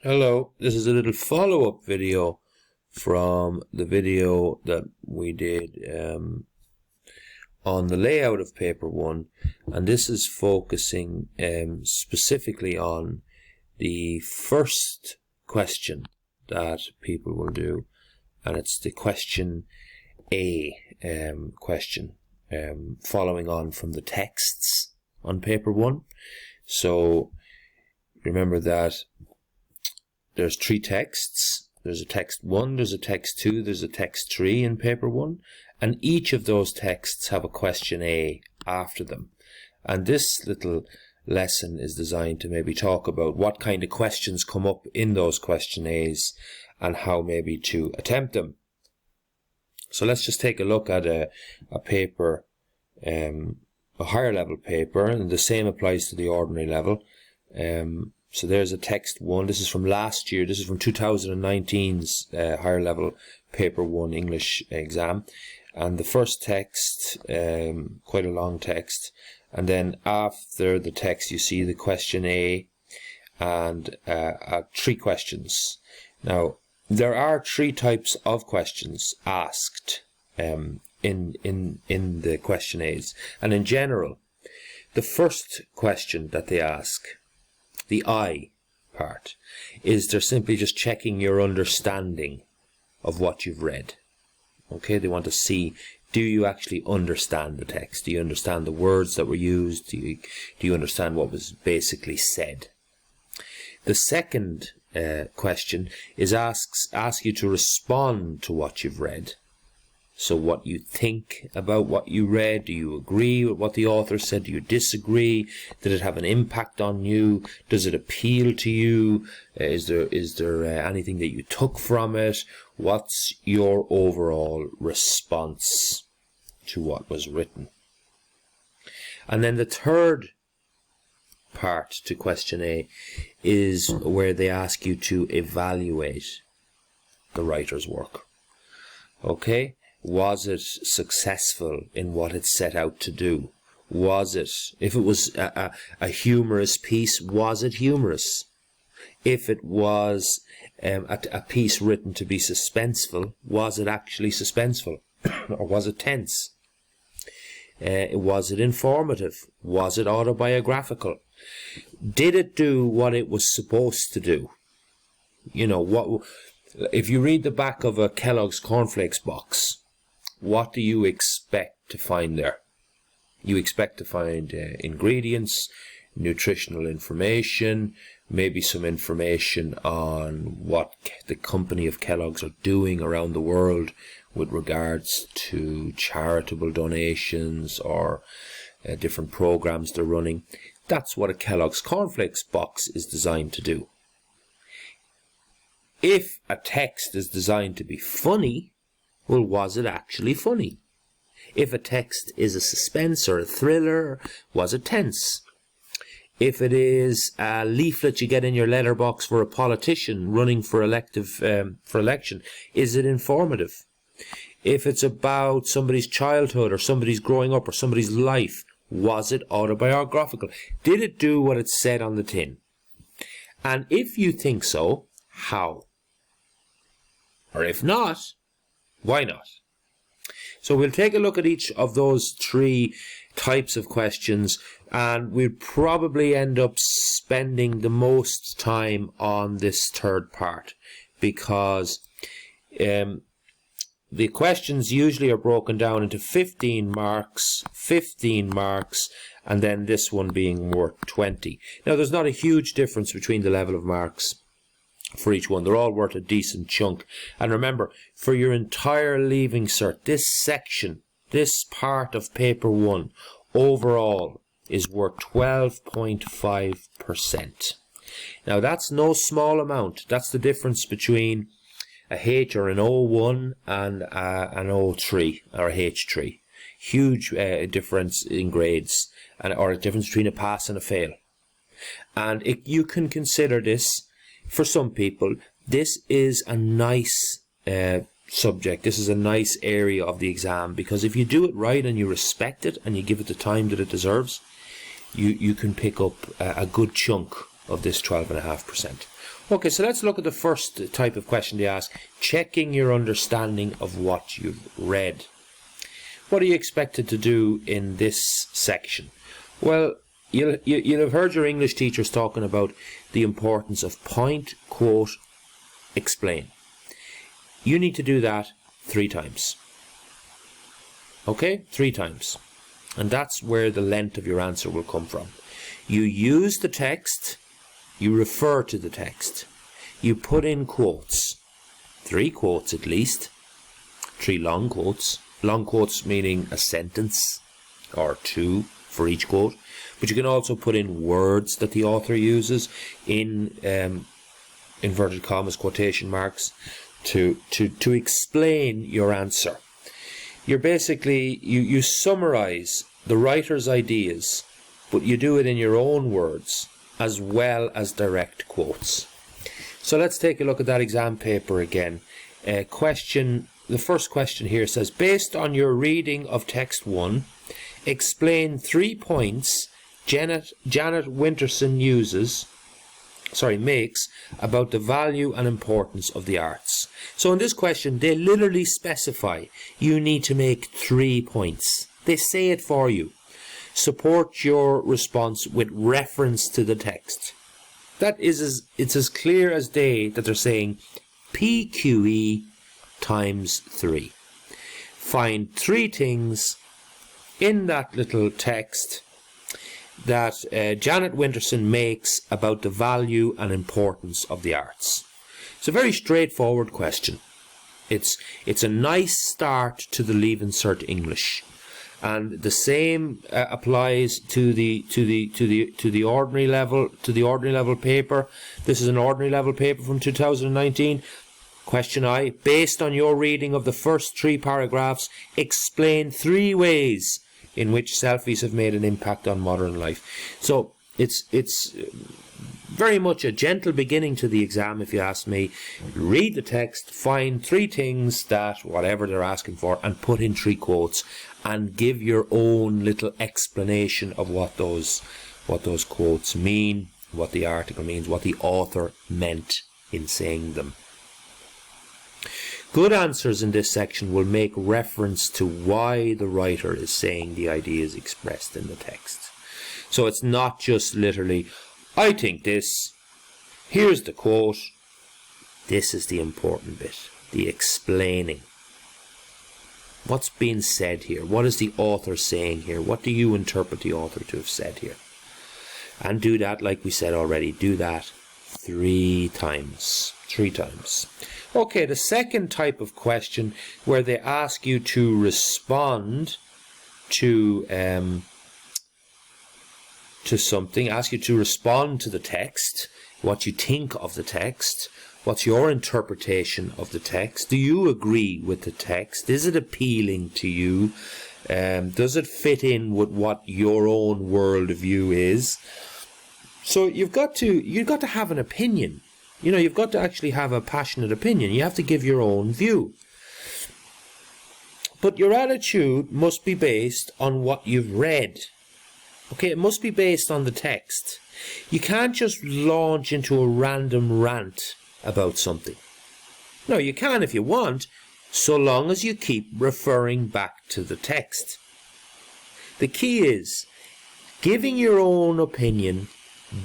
Hello, this is a little follow-up video from the video that we did on the layout of paper 1, and this is focusing specifically on the first question that people will do, and it's the question A question, following on from the texts on paper 1. So remember that there's 3 texts. There's a text 1, there's a text 2, there's a text 3 in paper 1, and each of those texts have a question A after them. And this little lesson is designed to maybe talk about what kind of questions come up in those question A's and how maybe to attempt them. So let's just take a look at a paper, a higher level paper, and the same applies to the ordinary level. So there's a text 1. This is from last year. This is from 2019's higher level paper 1 English exam. And the first text, quite a long text. And then after the text, you see the question A and 3 questions. Now, there are 3 types of questions asked in the question A's. And in general, the first question that they ask, the I part, is they're simply just checking your understanding of what you've read. Okay, they want to see, do you actually understand the text? Do you understand the words that were used? Do you understand what was basically said? The second question is ask you to respond to what you've read. So what you think about what you read, do you agree with what the author said, do you disagree, did it have an impact on you, does it appeal to you, is there anything that you took from it, what's your overall response to what was written? And then the third part to question A is where they ask you to evaluate the writer's work. Okay? Was it successful in what it set out to do? Was it, if it was a humorous piece, was it humorous? If it was a piece written to be suspenseful, was it actually suspenseful? Or was it tense? Was it informative? Was it autobiographical? Did it do what it was supposed to do? You know, what if you read the back of a Kellogg's cornflakes box, what do you expect to find there? You expect to find ingredients, nutritional information, maybe some information on what the company of Kellogg's are doing around the world with regards to charitable donations or different programs they're running. That's what a Kellogg's cornflakes box is designed to do. If a text is designed to be funny, well, was it actually funny? If a text is a suspense or a thriller, was it tense? If it is a leaflet you get in your letterbox for a politician running for election, is it informative? If it's about somebody's childhood or somebody's growing up or somebody's life, was it autobiographical? Did it do what it said on the tin? And if you think so, how? Or if not, why not? So we'll take a look at each of those 3 types of questions, and we'll probably end up spending the most time on this third part, because the questions usually are broken down into 15 marks, and then this one being worth 20. Now, there's not a huge difference between the level of marks for each one. They're all worth a decent chunk. And remember, for your entire Leaving Cert, this section, this part of paper 1, overall is worth 12.5%. Now, that's no small amount. That's the difference between a H or an O1 and an O3 or a H3. Huge difference in grades, or a difference between a pass and a fail. And you can consider this, for some people, this is a nice subject. This is a nice area of the exam, because if you do it right and you respect it and you give it the time that it deserves, you can pick up a good chunk of this 12.5%. Okay, so let's look at the first type of question they ask, checking your understanding of what you've read. What are you expected to do in this section? Well, you'll have heard your English teachers talking about the importance of point, quote, explain. You need to do that 3 times. Okay, 3 times. And that's where the length of your answer will come from. You use the text, you refer to the text, you put in quotes, 3 quotes at least, 3 long quotes meaning a sentence or 2 for each quote, but you can also put in words that the author uses in inverted commas, quotation marks, to explain your answer. You're basically, you summarize the writer's ideas, but you do it in your own words as well as direct quotes. So let's take a look at that exam paper again. The first question here says, based on your reading of text 1, explain 3 points Janet Winterson makes about the value and importance of the arts. So in this question, they literally specify you need to make 3 points. They say it for you. Support your response with reference to the text. It's as clear as day that they're saying PQE times 3. Find 3 things in that little text that Janet Winterson makes about the value and importance of the arts. It's a very straightforward question. It's a nice start to the Leaving Cert English, and the same applies to the ordinary level paper. This is an ordinary level paper from 2019. Question I: based on your reading of the first 3 paragraphs, explain 3 ways in which selfies have made an impact on modern life. So it's very much a gentle beginning to the exam, if you ask me. Read the text, find 3 things that whatever they're asking for, and put in 3 quotes, and give your own little explanation of what those quotes mean, what the article means, what the author meant in saying them. Good answers in this section will make reference to why the writer is saying the ideas expressed in the text. So it's not just literally, I think this, here's the quote. This is the important bit, the explaining. What's being said here? What is the author saying here? What do you interpret the author to have said here? And do that, like we said already, do that 3 times. 3 times. Okay, the second type of question where they ask you to respond to something, ask you to respond to the text, what you think of the text, what's your interpretation of the text, do you agree with the text, is it appealing to you, does it fit in with what your own worldview is? So you've got to have an opinion. You know, you've got to actually have a passionate opinion. You have to give your own view. But your attitude must be based on what you've read. Okay, it must be based on the text. You can't just launch into a random rant about something. No, you can if you want, so long as you keep referring back to the text. The key is giving your own opinion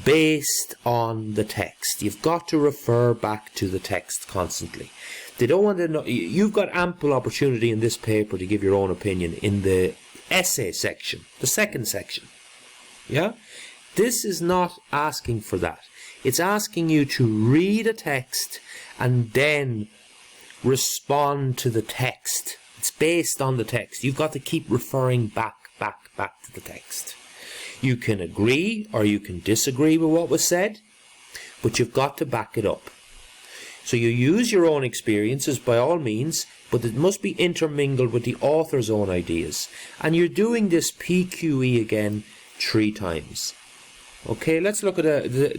based on the text. You've got to refer back to the text constantly. They don't want to know. You've got ample opportunity in this paper to give your own opinion in the essay section, the second section. Yeah? This is not asking for that. It's asking you to read a text and then respond to the text. It's based on the text. You've got to keep referring back to the text. You can agree or you can disagree with what was said, but you've got to back it up. So you use your own experiences by all means, but it must be intermingled with the author's own ideas. And you're doing this PQE again 3 times. Okay, let's look at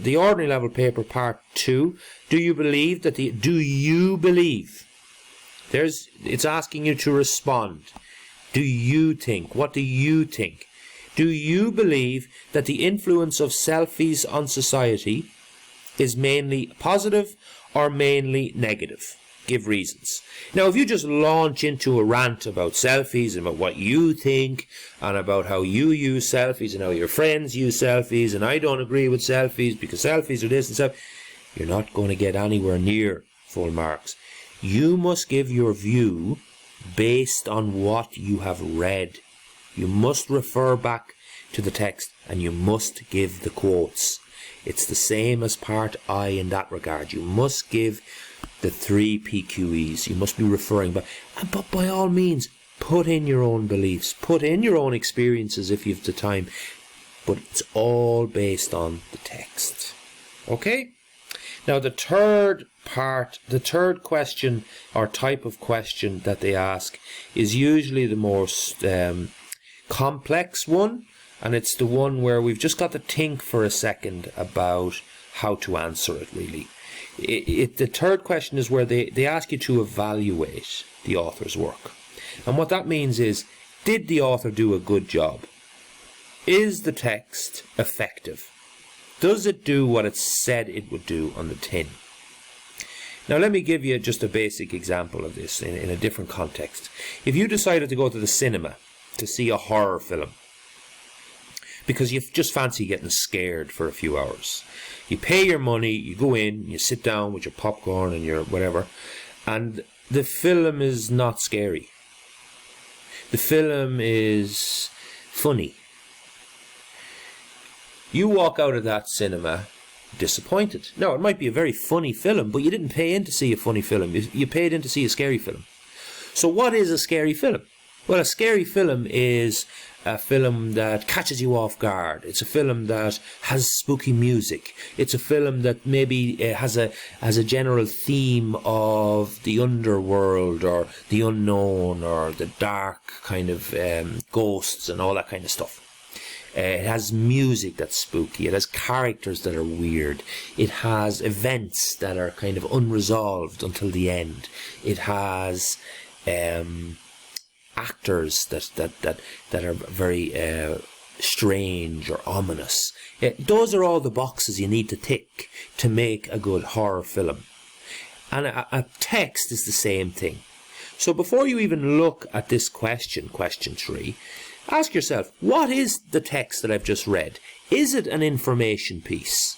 the ordinary level paper part 2. Do you believe? It's asking you to respond. Do you think? What do you think? Do you believe that the influence of selfies on society is mainly positive or mainly negative? Give reasons. Now, if you just launch into a rant about selfies and about what you think and about how you use selfies and how your friends use selfies and I don't agree with selfies because selfies are this and stuff, you're not going to get anywhere near full marks. You must give your view based on what you have read. You must refer back to the text and you must give the quotes. It's the same as part I in that regard. You must give the 3 PQEs. You must be referring back. But by all means, put in your own beliefs. Put in your own experiences if you've the time. But it's all based on the text. Okay? Now the third question or type of question that they ask is usually the most complex one. And it's the one where we've just got to think for a second about how to answer it, really. The third question is where they ask you to evaluate the author's work. And what that means is, did the author do a good job? Is the text effective? Does it do what it said it would do on the tin? Now let me give you just a basic example of this in a different context. If you decided to go to the cinema to see a horror film, because you just fancy getting scared for a few hours. You pay your money, you go in, you sit down with your popcorn and your whatever, and the film is not scary. The film is funny. You walk out of that cinema disappointed. Now, it might be a very funny film, but you didn't pay in to see a funny film. You paid in to see a scary film. So what is a scary film? Well, a scary film is a film that catches you off guard. It's a film that has spooky music. It's a film that maybe has a general theme of the underworld or the unknown or the dark kind of ghosts and all that kind of stuff. It has music that's spooky. It has characters that are weird. It has events that are kind of unresolved until the end. It has actors that are very strange or ominous. Those are all the boxes you need to tick to make a good horror film. And a text is the same thing. So before you even look at this question 3, ask yourself, what is the text that I've just read? Is it an information piece?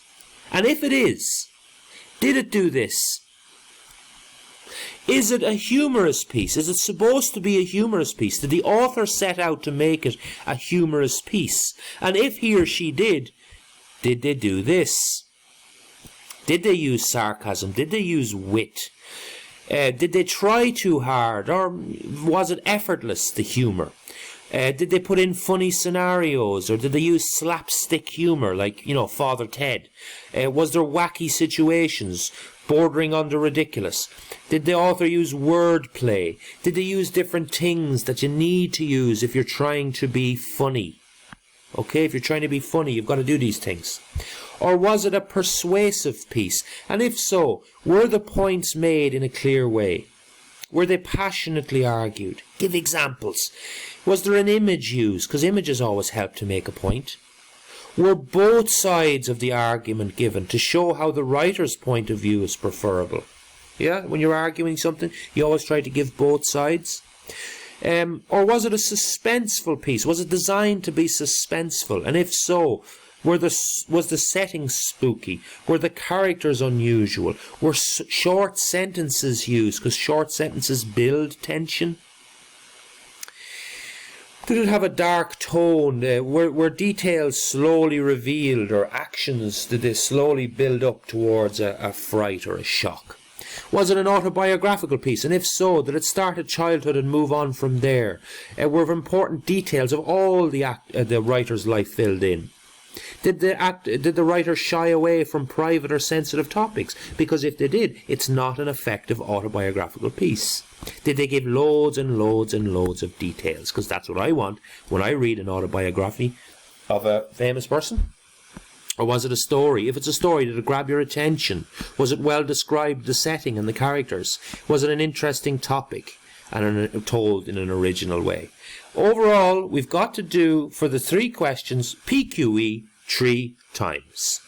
And if it is, did it do this? Is it a humorous piece? Is it supposed to be a humorous piece? Did the author set out to make it a humorous piece? And if he or she did they do this? Did they use sarcasm? Did they use wit? Did they try too hard? Or was it effortless, the humour? Did they put in funny scenarios? Or did they use slapstick humour, like, Father Ted? Was there wacky situations bordering on the ridiculous? Did the author use wordplay? Did they use different things that you need to use if you're trying to be funny? Okay, if you're trying to be funny, you've got to do these things. Or was it a persuasive piece? And if so, were the points made in a clear way? Were they passionately argued? Give examples. Was there an image used? Because images always help to make a point. Were both sides of the argument given to show how the writer's point of view is preferable? Yeah, when you're arguing something, you always try to give both sides. Or was it a suspenseful piece? Was it designed to be suspenseful? And if so, was the setting spooky? Were the characters unusual? Were short sentences used? Because short sentences build tension. Did it have a dark tone? Were details slowly revealed, or actions, did they slowly build up towards a fright or a shock? Was it an autobiographical piece? And if so, did it start at childhood and move on from there? Were important details of all the writer's life filled in? Did the writer shy away from private or sensitive topics? Because if they did, it's not an effective autobiographical piece. Did they give loads and loads and loads of details? Because that's what I want when I read an autobiography of a famous person. Or was it a story? If it's a story, did it grab your attention? Was it well described, the setting and the characters? Was it an interesting topic and told in an original way? Overall, we've got to do, for the 3 questions, PQE 3 times.